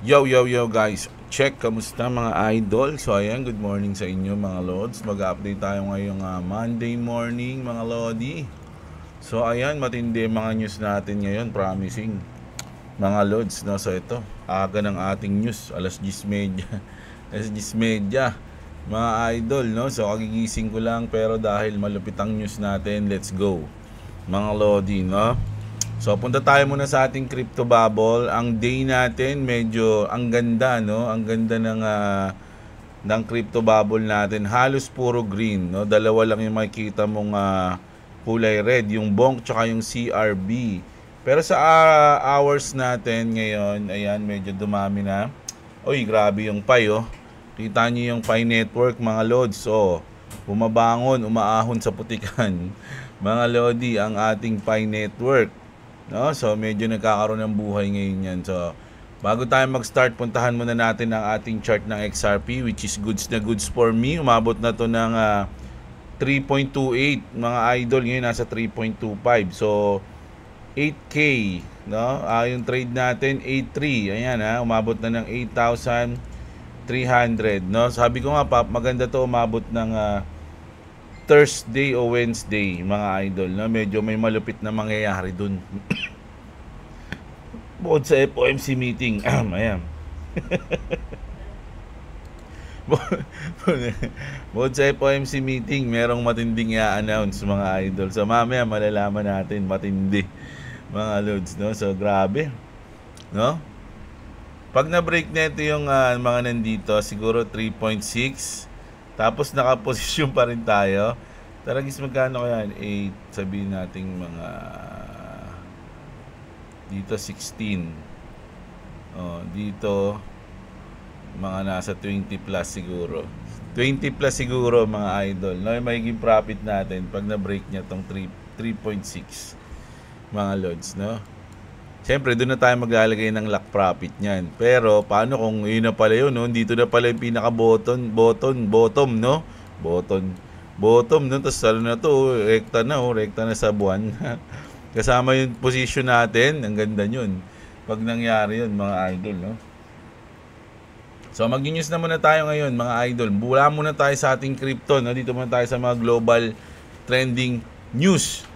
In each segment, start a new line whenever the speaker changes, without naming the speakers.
Yo, yo, yo guys, check, kamusta mga idol? So ayan, good morning sa inyo mga lods. Mag-update tayo ngayong Monday morning mga lodi. So ayan, matindi mga news natin ngayon, promising mga lods, no? So ito, aga ng ating news, alas 10:30. Alas 10:30 mga idol, no? So kagigising ko lang, pero dahil malupit ang news natin, let's go mga lodi, no? So punta tayo muna sa ating crypto bubble. Ang day natin medyo ang ganda, no? Ang ganda ng crypto bubble natin. Halos puro green, no? Dalawa lang yung makikita mong kulay red, yung BONK tsaka yung CRB. Pero sa hours natin ngayon, ayan, medyo dumami na. Oy, grabe yung Pi, oh. Kita niyo yung Pi network, mga lods. So, bumabangon, umaahon sa putikan. Mga lodi, ang ating Pi network. No? So medyo nagkakaroon ng buhay ngayon yan. So bago tayo mag-start, puntahan muna natin ang ating chart ng XRP, which is goods na goods for me. Umabot na to ng 3.28 mga idol. Ngayon nasa 3.25. So 8K, no? Yung trade natin 8.3. Ayan, umabot na ng 8,300, no? Sabi ko nga, maganda to umabot ng Thursday o Wednesday mga idol, no? Medyo may malupit na mangyayari dun. Bukod sa FOMC meeting. Ayan. Bukod sa FOMC meeting, merong matinding i-announce mga idol. So mamaya malalaman natin, matindi mga loads, no? So grabe, no? Pag na-break na ito yung mga nandito, siguro 3.6. Tapos nakaposisyon pa rin tayo. Taragis magkano kaya? 8, sabihin nating mga dito 16. Dito mga nasa 20 plus siguro. 20 plus siguro mga idol. No, yung magiging profit natin pag na-break niya tong 3.6 mga loads, no? Siyempre, doon na tayo maglalagay ng lock profit niyan. Pero, paano kung yun na pala yun, no? Dito na pala yung pinaka-bottom, no? Bottom, no? Tapos, ano na to, rekta na sa buwan. Kasama yung position natin, ang ganda yun. Pag nangyari yun, mga idol, no? So, mag-news na muna tayo ngayon, mga idol. Bula muna tayo sa ating crypto, no? Dito muna tayo sa mga global trending news.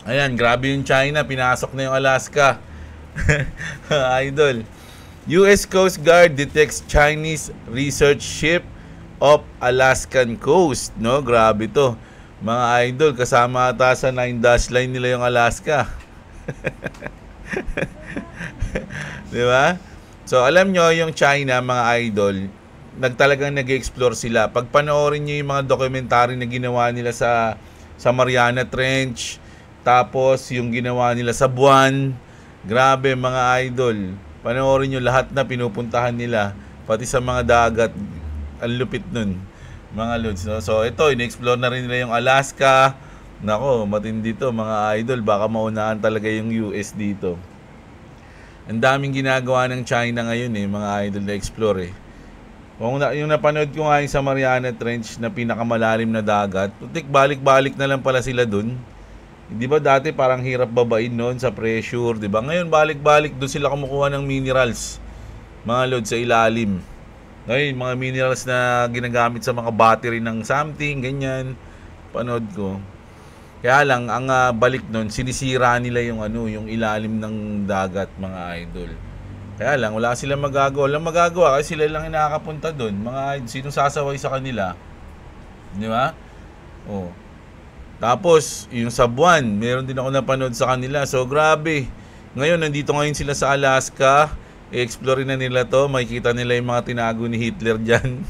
Ayan, grabe yung China, pinasok na yung Alaska. Idol. US Coast Guard detects Chinese research ship off Alaskan coast, no? Grabe to. Mga idol, kasama ata sa 9-dash line nila yung Alaska. Di ba? So, alam nyo, yung China, mga idol, talagang nag-explore sila. Pag panoorin nyo yung mga documentary na ginawa nila sa Mariana Trench, tapos yung ginawa nila sa buwan, grabe mga idol. Panoorin nyo lahat na pinupuntahan nila, pati sa mga dagat, ang lupit nun, mga lods, no? So ito, in-explore na rin nila yung Alaska. Nako, matindi to mga idol, baka maunahan talaga yung US dito. Ang daming ginagawa ng China ngayon mga idol na explore yung napanood ko nga yung sa Mariana Trench na pinakamalalim na dagat, balik-balik na lang pala sila dun. Di ba dati parang hirap babain noon sa pressure, di ba? Ngayon balik-balik doon sila kumukuha ng minerals, mga load sa ilalim. Ngayon, mga minerals na ginagamit sa mga battery ng something, ganyan. Panood ko. Kaya lang, ang balik noon, sinisira nila yung yung ilalim ng dagat, mga idol. Kaya lang, wala silang magagawa. Walang magagawa kasi sila lang yung nakakapunta doon. Mga sino sasaway sa kanila? Di ba? Oh. Tapos, yung sa buwan, meron din ako napanood sa kanila. So, grabe. Ngayon, nandito ngayon sila sa Alaska. I-explore na nila to. Makikita nila yung mga tinago ni Hitler dyan.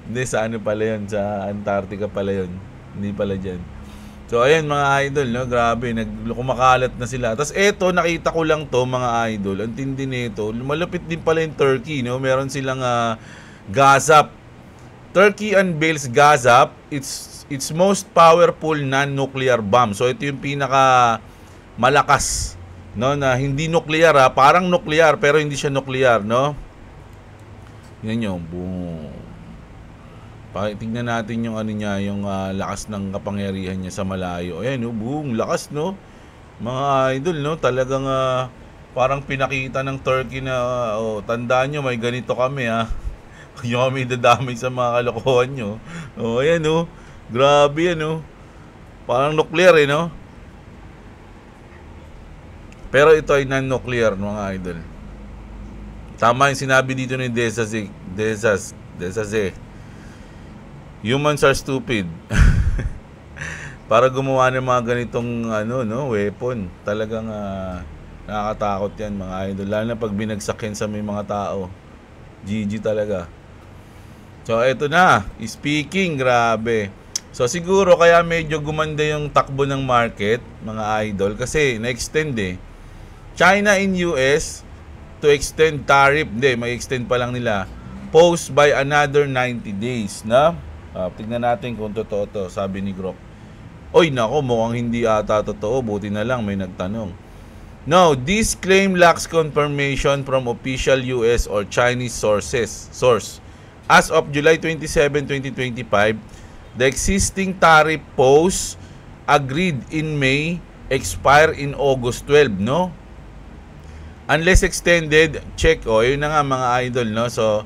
Hindi, sa ano pala yun? Sa Antarctica pala yun. Hindi pala dyan. So, ayan mga idol, no? Grabe. Kumakalat na sila. Tapos, eto, nakita ko lang to, mga idol. Ang tindi nito. Malupit din pala yung Turkey, no? Meron silang Gazap. Turkey unveils Gazap. Its most powerful non-nuclear bomb. So ito yung pinaka malakas, no, na hindi nuclear parang nuclear pero hindi siya nuclear, no? Yan yung boom. Tingnan natin yung niya, yung lakas ng kapangyarihan niya sa malayo. Ayan, boom, lakas, no? Mga idol, no? Talagang parang pinakita ng Turkey na, oh, tandaan nyo, may ganito kami ha. Huwag nyo kami dadamay sa mga kalokohan nyo. Oh, ayan oh. Grabe yan oh. Parang nuclear eh, no? Pero ito ay non-nuclear, mga idol. Tama yung sinabi dito ni Desas. Humans are stupid. Para gumawa ng mga ganitong weapon. Talagang nakakatakot yan, mga idol. Lalo na pag binagsak yan sa may mga tao. GG talaga. So, eto na. Speaking, grabe. So, siguro kaya medyo gumanda yung takbo ng market, mga idol. Kasi, na-extend eh. China and US to extend tariff. Hindi, may extend pa lang nila. Post by another 90 days. Na? Tignan natin kung totoo to, sabi ni Grok. Oy, nako, mukhang hindi ata totoo. Buti na lang, may nagtanong. No, this claim lacks confirmation from official US or Chinese source. As of July 27, 2025, the existing tariff post agreed in May expire in August 12, no? Unless extended, check. Yun na nga, mga idol, no? So,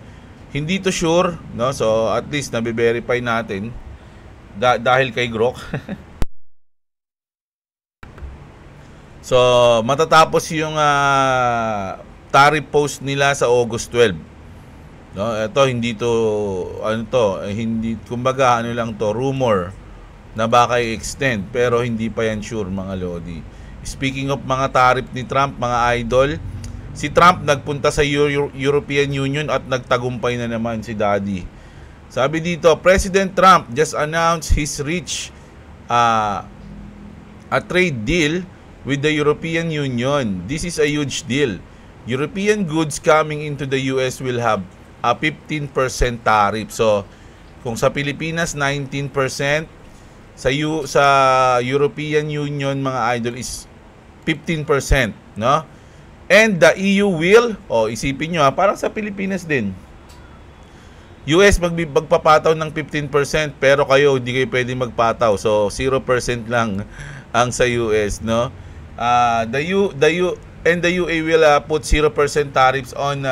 hindi to sure, no? So, at least nabe-verify natin dahil kay Grok. So, matatapos yung tariff post nila sa August 12. No, ito hindi to hindi, kumbaga lang to, rumor na baka i-extend, pero hindi pa yan sure, mga lodi. Speaking of mga tariff ni Trump, mga idol, si Trump nagpunta sa European Union at nagtagumpay na naman si Daddy. Sabi dito, President Trump just announced his reach a trade deal with the European Union. This is a huge deal. European goods coming into the US will have a 15% tariff. So, kung sa Pilipinas 19%, sa European Union, mga idol, is 15%, no? And the EU will, isipin nyo parang sa Pilipinas din. US magpapataw ng 15%, pero kayo hindi kayo pwedeng magpataw. So 0% lang ang sa US, no? The UA will put 0% tariffs on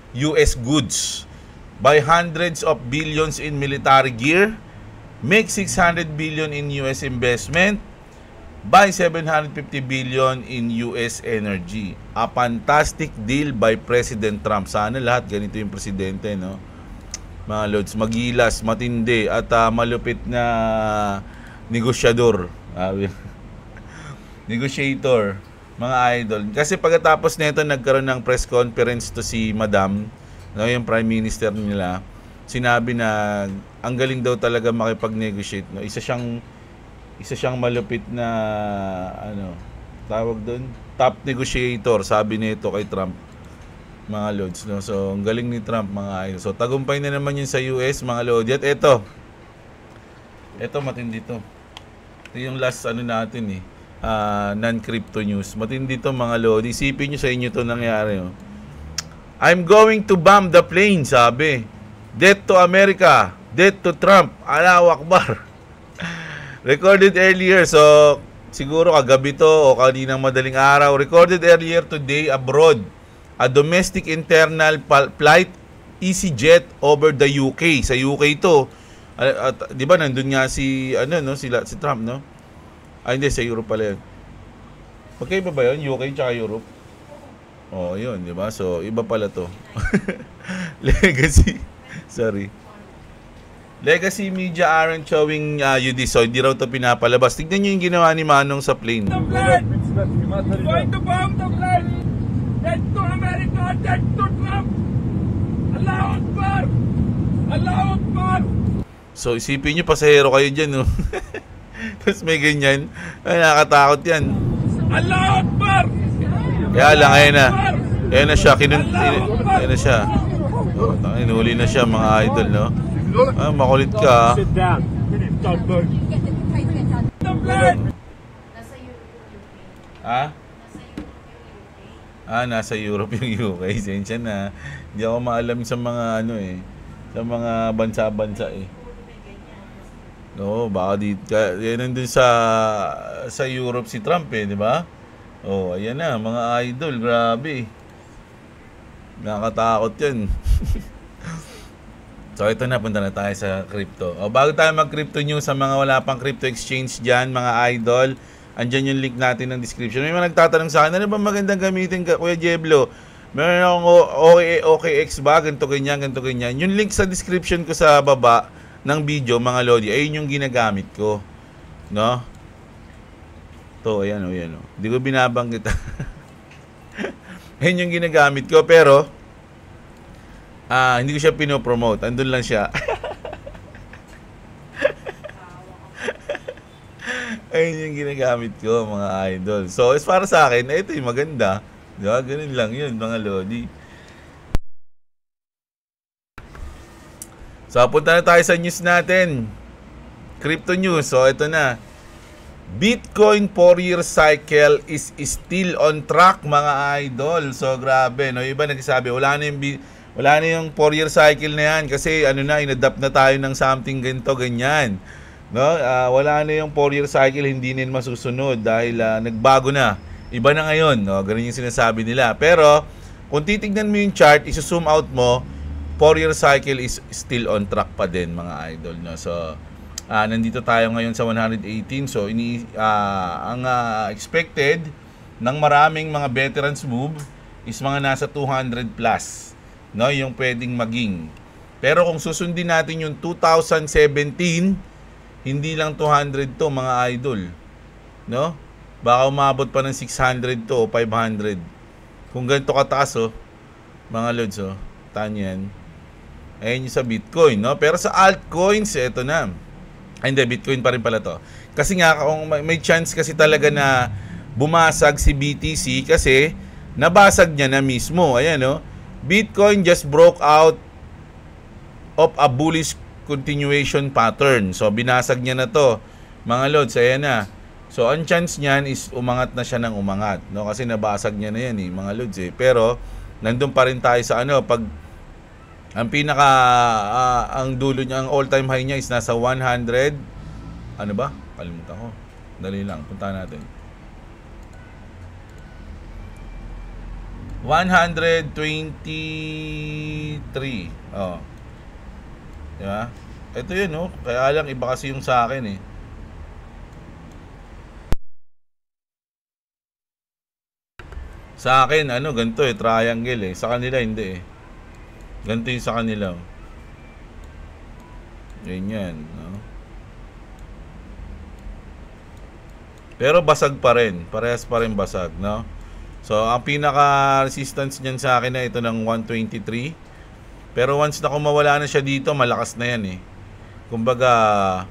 US goods, buy hundreds of billions in military gear, make 600 billion in US investment, buy 750 billion in US energy. A fantastic deal by President Trump. Sana lahat ganito yung presidente, no? Mga lods, magilas, matindi, at malupit na negosyador. Negotiator, mga idol. Kasi pagkatapos nito, nagkaroon ng press conference to si Madam, no, yung Prime Minister nila. Sinabi na ang galing daw talaga makipag-negotiate, no. Isa siyang malupit na tawag doon, top negotiator, sabi nito kay Trump, mga lods, no. So ang galing ni Trump, mga idol. So tagumpay na naman yun sa US, mga lods. At ito matindi to. Ito yung last natin non-crypto news. Matindi to, mga lodi. Isipin nyo sa inyo to nangyari. I'm going to bomb the plane, sabi. Death to America. Death to Trump. Allahu Akbar. Recorded earlier. So, siguro kagabi to o kaninang madaling araw. Recorded earlier today abroad. A domestic internal flight EasyJet over the UK. Sa UK to. Di ba nandun nga si Trump, no? Hindi, sa Europe pala yun. Magkaiba ba yun? UK tsaka Europe? Yun, di ba? So, iba pala to. Legacy. Sorry. Legacy media aren't showing UD, so hindi raw to pinapalabas. Tignan nyo yung ginawa ni Manong sa plane.
The plane! Going to bomb the plane! Death to America! Death to Trump! Allahu Akbar! Allahu Akbar!
So, isipin nyo, pasahero kayo dyan, no? Tapos may ganyan. Ay, nakakatakot yan.
Allahu Akbar!
Kaya lang, ayun na. Ayun na siya. Ayun na siya. Inuhuli na siya, mga idol, no? Makulit ka,
Sit down. Don't move. The plane!
Nasa Europe yung UK. Sensya na. Hindi ako maalam sa mga sa mga bansa-bansa No, baka dito. Yan nandun sa Europe si Trump di ba? Oh, ayan na, mga idol. Grabe. Nakakatakot yan. So, ito na. Punta na tayo sa crypto. O, bago tayo mag-crypto news sa mga wala pang crypto exchange dyan, mga idol, andyan yung link natin ng description. May mga nagtatanong sa akin, ano ba magandang gamitin, Kuya Jeblo? Meron akong OKX ba? Ganito ganyan, ganito ganyan. Yung link sa description ko sa baba ng video, mga lodi, ayun yung ginagamit ko. No? To, ayan o, ayan o. Hindi ko binabanggit. Ayun yung ginagamit ko, pero hindi ko siya pinopromote. Andun lang siya. Ayun yung ginagamit ko, mga idol. So, as para sa akin, ito yung maganda. Diba? Ganun lang yun, mga lodi. So, punta na tayo sa news natin. Crypto news. So, ito na. Bitcoin 4-year cycle is still on track, mga idol. So, grabe. No? Yung iba nagsasabi, wala na yung 4-year cycle na yan. Kasi, inadapt na tayo ng something ganito, ganyan. No? Wala na yung 4-year cycle, hindi na masusunod dahil nagbago na. Iba na ngayon, no? Ganun yung sinasabi nila. Pero kung titignan mo yung chart, iso-zoom out mo, 4-year cycle is still on track pa din, mga idol, no? So nandito tayo ngayon sa 118. So ang expected ng maraming mga veterans move is mga nasa 200 plus, no? Yung pwedeng maging. Pero kung susundin natin yung 2017, hindi lang 200 to, mga idol, no? Baka umabot pa ng 600 to o 500. Kung ganito kataas, mga lods, tanyan. Ayun yung sa Bitcoin, no? Pero sa altcoins, eto na. Ay, hindi, Bitcoin pa rin pala to. Kasi nga, kung may chance kasi talaga na bumasag si BTC kasi nabasag niya na mismo. Ayan, no? Bitcoin just broke out of a bullish continuation pattern. So, binasag niya na to. Mga lods, ayan na. So, ang chance niyan is umangat na siya ng umangat, no? Kasi nabasag niya na yan, mga lods, Pero, nandun pa rin tayo sa pag ang pinaka, ang dulo niya, ang all-time high niya is nasa 100, ano ba? Kalimutan ko. Dali lang, punta natin. 123. Oh. Diba? Ito yun, no? Kaya lang, iba kasi yung sa akin, Sa akin, ganito triangle Sa kanila, hindi Ganito yung sa kanila. Ganyan, no? Pero basag pa rin. Parehas pa rin basag, no? So, ang pinaka-resistance niyan sa akin na ito ng 123. Pero once na kumawala na siya dito, malakas na yan, Kumbaga,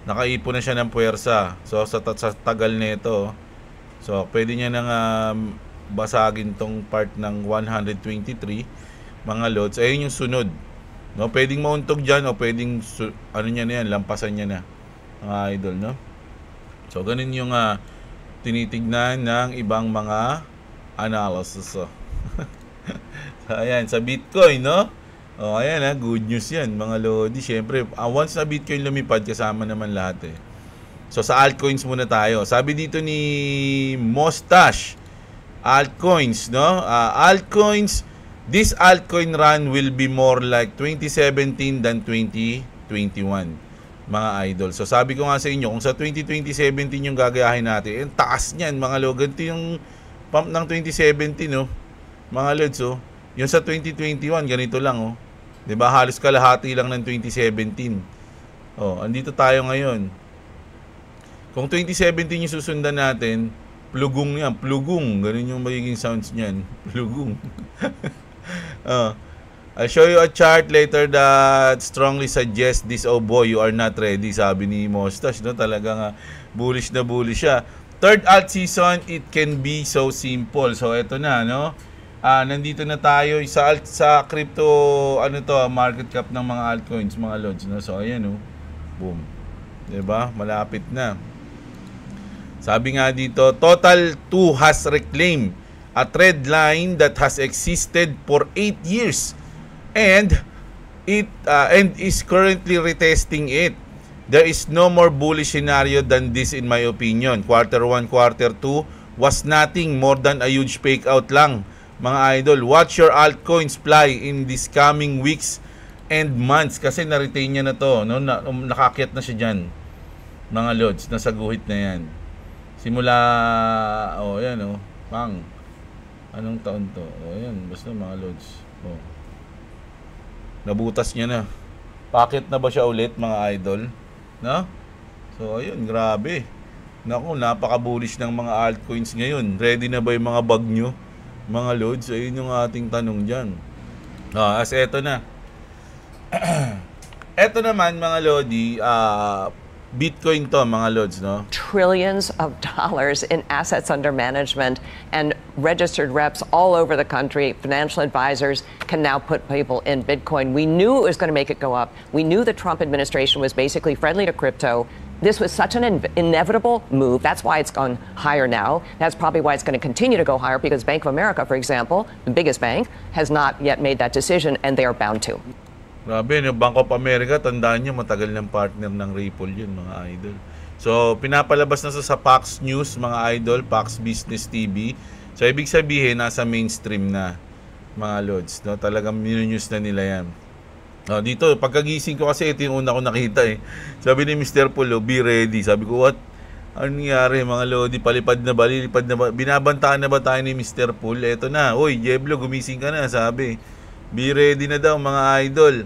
nakaipon na siya ng puwersa. So, sa tagal nito, so, pwede niya nang basagin tong part ng 123, mga lods. Ayun yung sunod, no? Pwedeng mauntog dyan o pwedeng niya na yan, lampasan niya na, mga idol, no? So ganun yung tinitignan ng ibang mga analysis. So ayan, sa Bitcoin, no? Ayan, good news yan, mga lodi. Siyempre, once na Bitcoin lumipad, kasama naman lahat, So sa altcoins muna tayo. Sabi dito ni Mustache, altcoins, no? Altcoins, this altcoin run will be more like 2017 than 2021, mga idol. So sabi ko nga sa inyo, kung sa 2017 yung gagayahin natin, taas niyan, mga lodi. Ganito yung pump ng 2017, no? Mga lods, yung sa 2021, ganito lang, 'Di ba? Halos kalahati lang ng 2017. Andito tayo ngayon. Kung 2017 yung susundan natin, plugong yan. Plugong. Ganun yung magiging sounds niyan. Plugong. I'll show you a chart later that strongly suggests this. Oh boy, you are not ready, sabi ni Mustache, no? Talagang bullish na bullish siya. Third alt season, it can be so simple. So, eto na, no? Nandito na tayo sa crypto, market cap ng mga altcoins, mga lods, no? So, ayan, boom. 'Di ba? Malapit na. Sabi nga dito, Total 2 has reclaimed a trend line that has existed for 8 years and is currently retesting it. There is no more bullish scenario than this in my opinion. Quarter 1, quarter 2, was nothing more than a huge fake out lang. Mga idol, watch your altcoins fly in these coming weeks and months. Kasi na-retain niya na to. No? Nakakyat na siya dyan. Mga lods, nasa guhit na yan. Simula, yan pang. Anong taon to? Yan, basta mga lods. Nabutas niya na. Packet na ba siya ulit, mga idol? No? So, ayun, grabe. Naku, napaka-bullish ng mga altcoins ngayon. Ready na ba yung mga bag nyo? Mga loads, ayun yung ating tanong dyan. As eto na. Eto naman, mga lodi, Bitcoin to, mga lods, no?
Trillions of dollars in assets under management, and registered reps all over the country, financial advisors, can now put people in Bitcoin. We knew it was going to make it go up. We knew the Trump administration was basically friendly to crypto. This was such an inevitable move. That's why it's gone higher now. That's probably why it's going to continue to go higher, because Bank of America, for example, the biggest bank, has not yet made that decision, and they are bound to.
Grabe, yung Bank of America, tandaan nyo, matagal ng partner ng Ripple yun, mga idol. So, pinapalabas na sa Fox News, mga idol, Fox Business TV. So, ibig sabihin, nasa mainstream na, mga lods. No? Talagang news na nila yan. Dito, pagkagising ko kasi, ito yung una ko nakita eh. Sabi ni Mr. Pulo, be ready. Sabi ko, what? Ano nangyari, mga lodi? Palipad na ba? Binabantaan na ba tayo ni Mr. Pool? Eto na. Uy, Jeblo, gumising ka na, sabi. Be ready na daw, mga idol.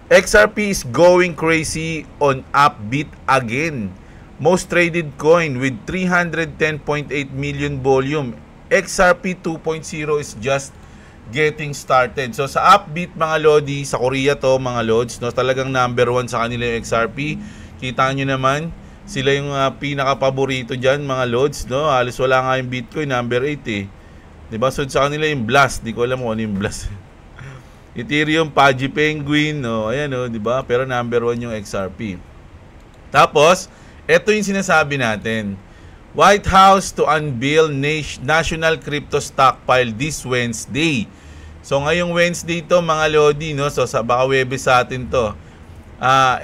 XRP is going crazy on Upbit again. Most traded coin with 310.8 million volume. XRP 2.0 is just getting started. So sa Upbit, mga lodi, sa Korea to, mga lods, no, talagang number 1 sa kanila yung XRP. Kita nyo naman, sila yung pinaka-paborito dyan, mga lods, no? Halos wala nga yung Bitcoin, number 8 eh. Diba? So sa kanila yung Blast, di ko alam kung ano yung Blast. Ethereum, Pudgy Penguin, ayan, diba? Pero number 1 yung XRP. Tapos, ito yung sinasabi natin. White House to unveil national crypto stockpile this Wednesday. So, ngayong Wednesday to, mga lodi, no? So, baka Webes sa atin to.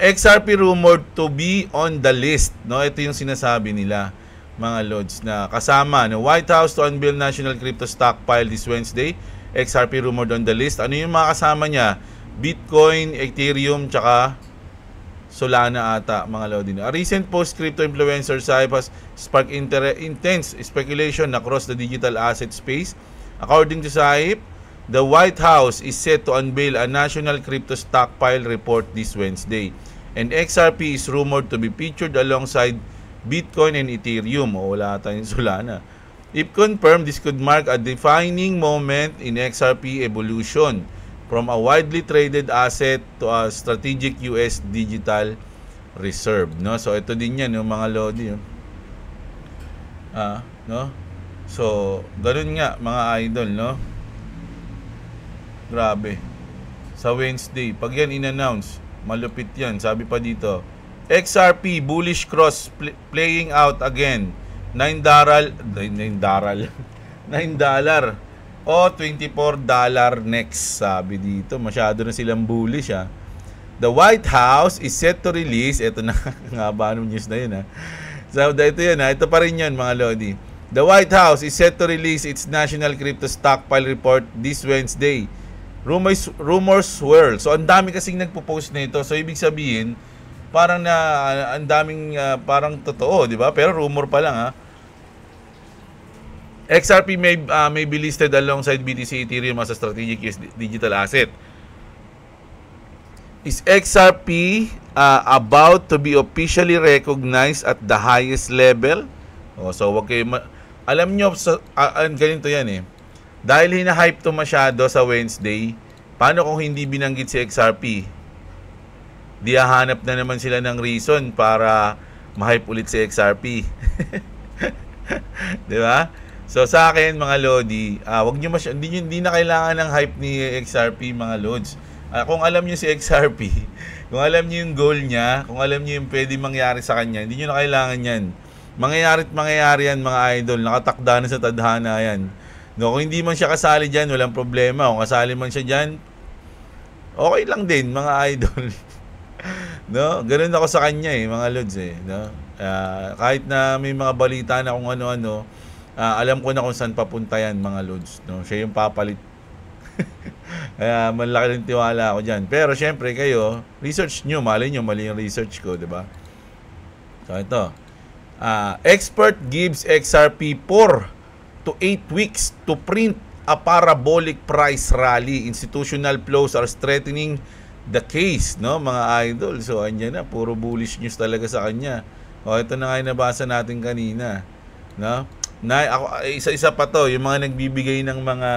XRP rumored to be on the list, no? Ito yung sinasabi nila, mga lods, na kasama, no? White House to unveil national crypto stockpile this Wednesday. XRP rumored on the list. Ano yung mga kasama niya? Bitcoin, Ethereum, tsaka Solana ata, mga lodi. A recent post crypto influencer site has sparked intense speculation across the digital asset space. According to Saip, the White House is set to unveil a national crypto stockpile report this Wednesday. And XRP is rumored to be featured alongside Bitcoin and Ethereum. Wala tayong Solana. If confirmed, this could mark a defining moment in XRP evolution from a widely traded asset to a strategic US digital reserve. No? So, ito din yan, yung mga lodi. No? So, ganun nga, mga idol, no? Grabe. Sa Wednesday, pag yan in-announce, malupit yan. Sabi pa dito, XRP bullish cross playing out again. $9 o $24 next, sabi dito. Masyado na silang bullish, ha. The White House is set to release, ito na nga ba anong news na yun, ha. So, ito yun, ha. Ito pa rin yun, mga lodi. The White House is set to release its National Crypto Stockpile Report this Wednesday. Rumors swirl. So, ang dami kasing nagpo-post na ito. So, ibig sabihin, parang ang daming parang totoo, di ba? Pero rumor pa lang, ha. XRP may be listed alongside BTC Ethereum as a strategic digital asset. Is XRP about to be officially recognized at the highest level? So wag kayo alam nyo, ganito yan eh. Dahil hina-hype to masyado sa Wednesday, paano kung hindi binanggit si XRP? Di hahanap na naman sila ng reason para ma-hype ulit si XRP. Di ba? So sa akin, mga lodi, wag niyo hindi na kailangan ng hype ni XRP, mga lods. Kung alam niyo si XRP, kung alam niyo yung goal niya, kung alam niyo yung pwede mangyari sa kanya, hindi niyo na kailangan yan. Mangyayari yan, mga idol. Nakatakda na sa tadhana yan. No, kung hindi man siya kasali dyan, walang problema. Kung kasali man siya dyan, okay lang din, mga idol. No, ganoon ako sa kanya mga lods no. Kahit na may mga balita na kung ano-ano, alam ko na kung saan papunta yan mga lods, no? Siya yung papalit. Kaya malaki ng tiwala ako dyan. Pero syempre kayo, research nyo, mali yung research ko, di ba? So ito, expert gives XRP 4 to 8 weeks to print a parabolic price rally. Institutional flows are strengthening the case, no mga idol. So andyan na, puro bullish news talaga sa kanya. O ito na nga yung nabasa natin kanina, no? Isa-isa pa to, yung mga nagbibigay ng mga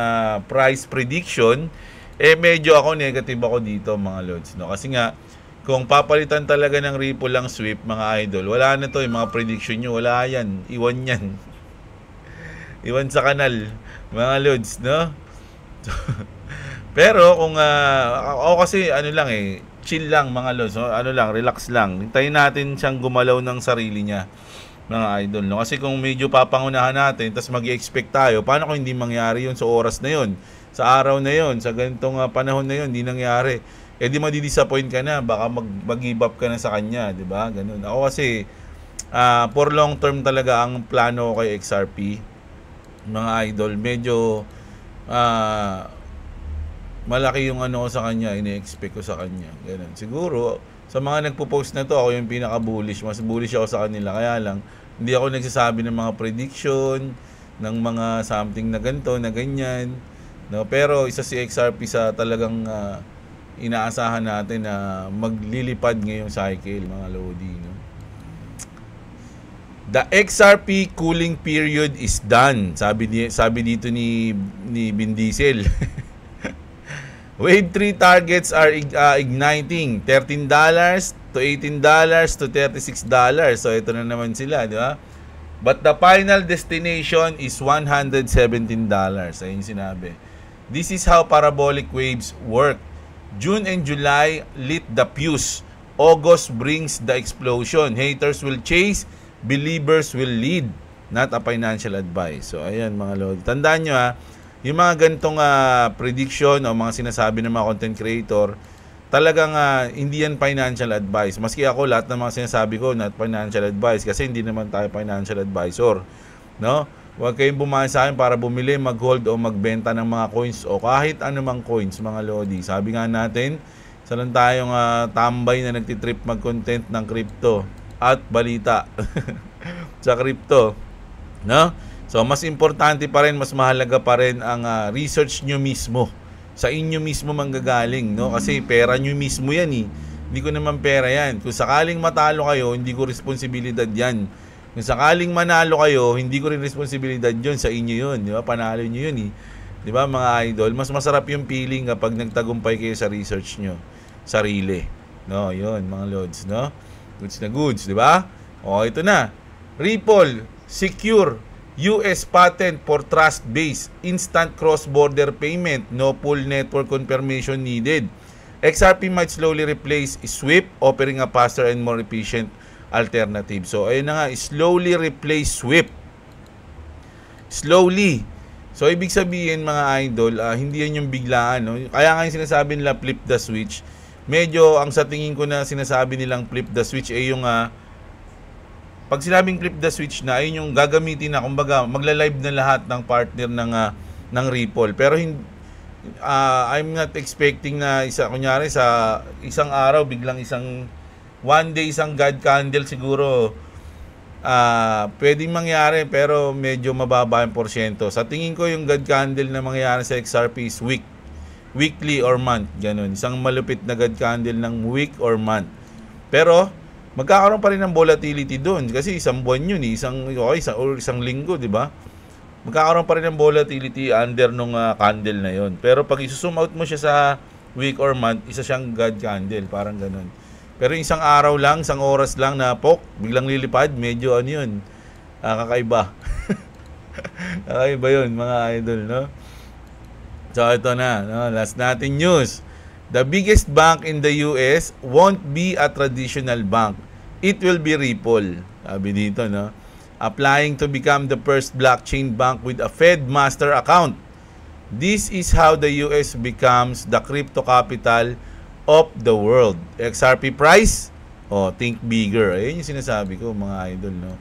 price prediction, medyo ako negative ako dito mga lods, no? Kasi nga kung papalitan talaga ng Ripple lang sweep mga idol, wala na to, yung mga prediction nyo, wala yan, iwan yan. Iwan sa kanal mga lods, no? Pero kung ako kasi ano lang chill lang mga lods, no? Ano lang, relax lang. Hintayin natin siyang gumalaw ng sarili niya, mga idol, no? Kasi kung medyo papangunahan natin, tapos mag-expect tayo, paano kung hindi mangyari yun sa oras na yun, sa araw na yun, sa ganitong panahon na yun, hindi nangyari? Di madi-disappoint ka na, baka mag-give up ka na sa kanya, di ba? Ganun. Ako kasi, for long term talaga ang plano ko kay XRP, mga idol. Medyo, malaki yung ano ko sa kanya, ini-expect ko sa kanya. Ganun. Siguro, sa mga nagpo-post na to, ako yung pinaka-bullish. Mas bullish ako sa kanila. Kaya lang, hindi ako nagsasabi ng mga prediction, ng mga something na ganito, na ganyan. No? Pero isa si XRP sa talagang inaasahan natin na maglilipad ngayong cycle, mga Lodi. No? The XRP cooling period is done. Sabi dito ni Vin Diesel. Wave 3 targets are igniting. $13 to $18 to $36. So ito na naman sila, di ba? But the final destination is $117. Ayun sinabi. This is how parabolic waves work. June and July lit the fuse. August brings the explosion. Haters will chase, believers will lead. Not a financial advice. So ayan mga lord. Tandaan nyo yung mga ganitong prediction o mga sinasabi ng mga content creator, talagang hindi yan financial advice. Maski ako, lahat ng mga sinasabi ko, not financial advice kasi hindi naman tayo financial advisor. No? Huwag kayong bumasa sa akin para bumili, mag-hold o magbenta ng mga coins o kahit anumang coins, mga lodi. Sabi nga natin, isa lang tayong tambay na nagtitrip mag-content ng crypto at balita sa crypto. No? So, mas importante pa rin, mas mahalaga pa rin ang research nyo mismo. Sa inyo mismo manggagaling, no? Kasi pera nyo mismo yan, Hindi ko naman pera yan. Kung sakaling matalo kayo, hindi ko responsibilidad yan. Kung sakaling manalo kayo, hindi ko rin responsibilidad yun. Sa inyo yun, di ba? Panalo nyo yun, Di ba, mga idol? Mas masarap yung feeling kapag nagtagumpay kayo sa research nyo. Sarili. No, yun, mga lods, no? Goods na goods, di ba? O, ito na. Ripple, secure, US patent for trust-based instant cross-border payment. No full network confirmation needed. XRP might slowly replace SWIFT, offering a faster and more efficient alternative. So, ayun na nga, slowly replace SWIFT. Slowly. So, ibig sabihin mga idol, hindi yan yung biglaan. No? Kaya nga yung sinasabi nila flip the switch. Medyo, ang sa tingin ko na sinasabi nilang flip the switch ay yung pag sinabing flip the switch na, ayun yung gagamitin na, kumbaga, magla-live na lahat ng partner ng Ripple. Pero I'm not expecting na kunyari sa isang araw, biglang one day, isang God candle siguro, pwedeng mangyari, pero medyo mababa yung porsyento. Sa tingin ko, yung God candle na mangyari sa XRP is weekly or month, ganun. Isang malupit na God candle ng week or month. Pero, magkakaroon pa rin ng volatility doon kasi isang buwan yun, isang linggo, di ba? Magkakaroon pa rin ng volatility under nung candle na yon. Pero pag i-zoom out mo siya sa week or month, isa siyang God candle, parang ganun. Pero isang araw lang, isang oras lang na biglang lilipad, medyo yun, kakaiba. Kakaiba yun, mga idol, no? So ito na, no? Last natin news. The biggest bank in the US won't be a traditional bank. It will be Ripple. Sabi dito, no? Applying to become the first blockchain bank with a Fed master account. This is how the US becomes the crypto capital of the world. XRP price think bigger. Ayun yung sinasabi ko, mga idol, no.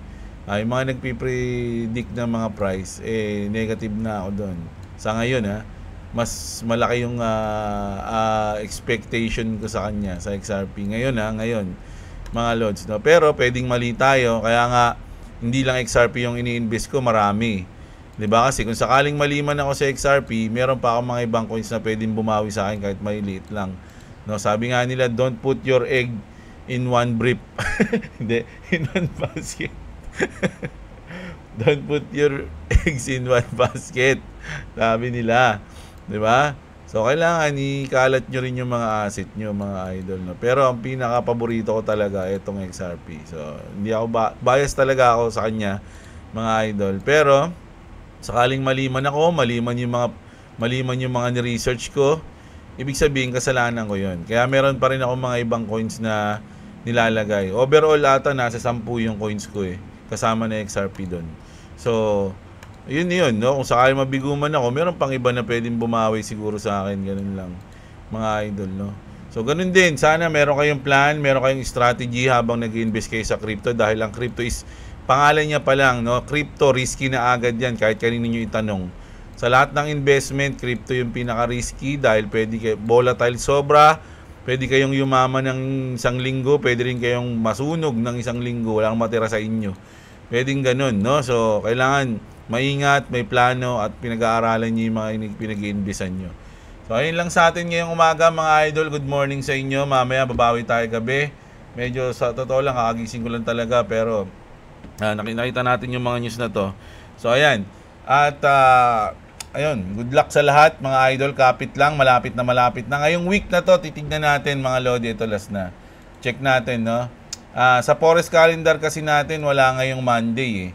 Yung mga nagpipredict ng mga price, negative na ako doon. Sa ngayon, mas malaki yung expectation ko sa kanya, sa XRP. Ngayon, mga lods, no. Pero pwedeng mali tayo, kaya nga hindi lang XRP yung ini-invest ko, marami. 'Di ba? Kasi kung sakaling mali man ako sa XRP, meron pa akong mga ibang coins na pwedeng bumawi sa akin kahit maliit lang. No, sabi nga nila, don't put your egg in one brick. Hindi, in one basket. Don't put your eggs in one basket. Sabi nila, 'di ba? So kailangan ikalat nyo rin yung mga asset nyo, mga idol, no. Pero ang pinaka-paborito ko talaga itong XRP. So hindi ako bias talaga ako sa kanya, mga idol. Pero sakaling maliman ako, maliman yung mga ni-research ko, ibig sabihin kasalanan ko 'yon. Kaya meron pa rin ako mga ibang coins na nilalagay. Overall ata nasa 10 yung coins ko kasama na XRP doon. So yun, no? Kung sakaling mabigo man ako, meron pang iba na pwedeng bumawi siguro sa akin, ganun lang, mga idol, no? So ganun din, sana meron kayong plan, meron kayong strategy habang nag-invest kayo sa crypto, dahil ang crypto is pangalan niya pa lang, no? Crypto, risky na agad yan kahit kanino niyo itanong. Sa lahat ng investment, crypto yung pinaka-risky dahil pwede kayo volatile sobra, pwede kayong yumaman ng isang linggo, pwede rin kayong masunog ng isang linggo, walang matira sa inyo. Pwedeng ganun, no? So kailangan maingat, may plano, at pinag-aaralan niyo yung mga pinag-iinvesan nyo. So ayun lang sa atin ngayong umaga, mga idol. Good morning sa inyo. Mamaya babawi tayo gabi. Medyo sa totoo lang, kakagising ko lang talaga, pero nakita natin yung mga news na to. So ayan. At ayun, good luck sa lahat, mga idol. Kapit lang, malapit na. Ngayong week na to, titignan natin, mga lodi. Ito last na. Check natin, no? Sa forest calendar kasi natin, wala ngayong Monday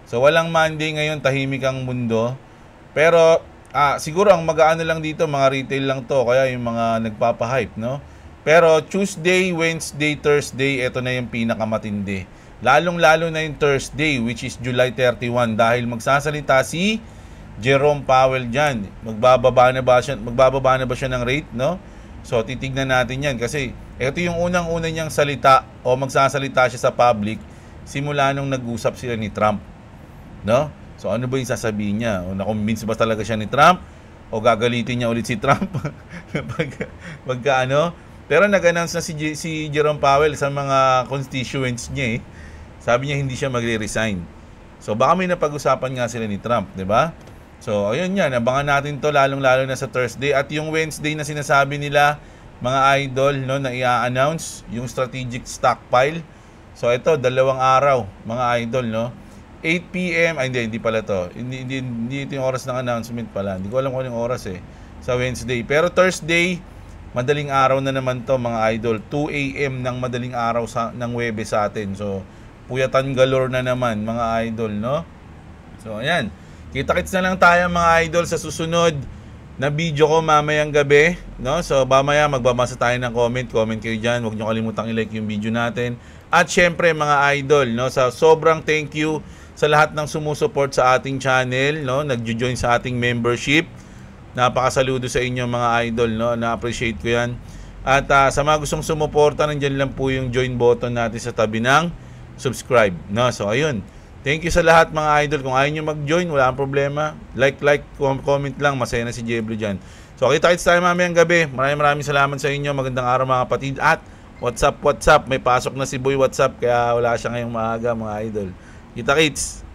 So walang Monday ngayon, tahimik ang mundo. Pero siguro ang mag-aano lang dito, mga retail lang to, kaya yung mga nagpapa-hype, no? Pero Tuesday, Wednesday, Thursday, ito na yung pinakamatindi. Lalong-lalo na yung Thursday, which is July 31, dahil magsasalita si Jerome Powell dyan. Magbababa na ba siya ng rate, no? So titignan natin yan kasi ito yung unang-una niyang salita o magsasalita siya sa public simula nung nag-usap sila ni Trump, no? So ano ba yung sasabihin niya? O na-convince ba talaga siya ni Trump? O gagalitin niya ulit si Trump? Pagka. Pero nag-announce na si Jerome Powell sa mga constituents niya Sabi niya hindi siya magre-resign. So baka may napag-usapan nga sila ni Trump, 'di ba? So ayun yan, abangan natin to lalong-lalo na sa Thursday. At yung Wednesday na sinasabi nila, mga idol, no, na i-announce yung strategic stockpile. So ito, 2 araw, mga idol, no. 8 PM, hindi pala to. Hindi ito yung oras ng announcement pala. Hindi ko alam kung anong oras sa Wednesday. Pero Thursday, madaling araw na naman to, mga idol. 2 AM ng madaling araw ng Webes sa atin. So puyatan galore na naman, mga idol, no. So ayan, kita-kits na lang tayo, mga idol, sa susunod na video ko mamayang gabi, no? So mamaya magbabasa tayo ng comment kayo dyan. Huwag nyo kalimutang i-like yung video natin. At syempre, mga idol, no, sa sobrang thank you sa lahat ng sumusuport sa ating channel, no, nagjo-join sa ating membership. Napakasaludo sa inyo, mga idol, no, na-appreciate ko yan. At sa mga gustong sumuporta, nandyan lang po yung join button natin sa tabi ng subscribe, no. So ayun, thank you sa lahat, mga idol. Kung ayaw nyo mag-join, wala ang problema. Like, comment lang, masaya na si Jeblo dyan. So kita-kits tayo mamayang gabi. Maraming salamat sa inyo. Magandang araw, mga kapatid. At WhatsApp, may pasok na si Boy WhatsApp, kaya wala siya ngayong maaga, mga idol. Kita-kits!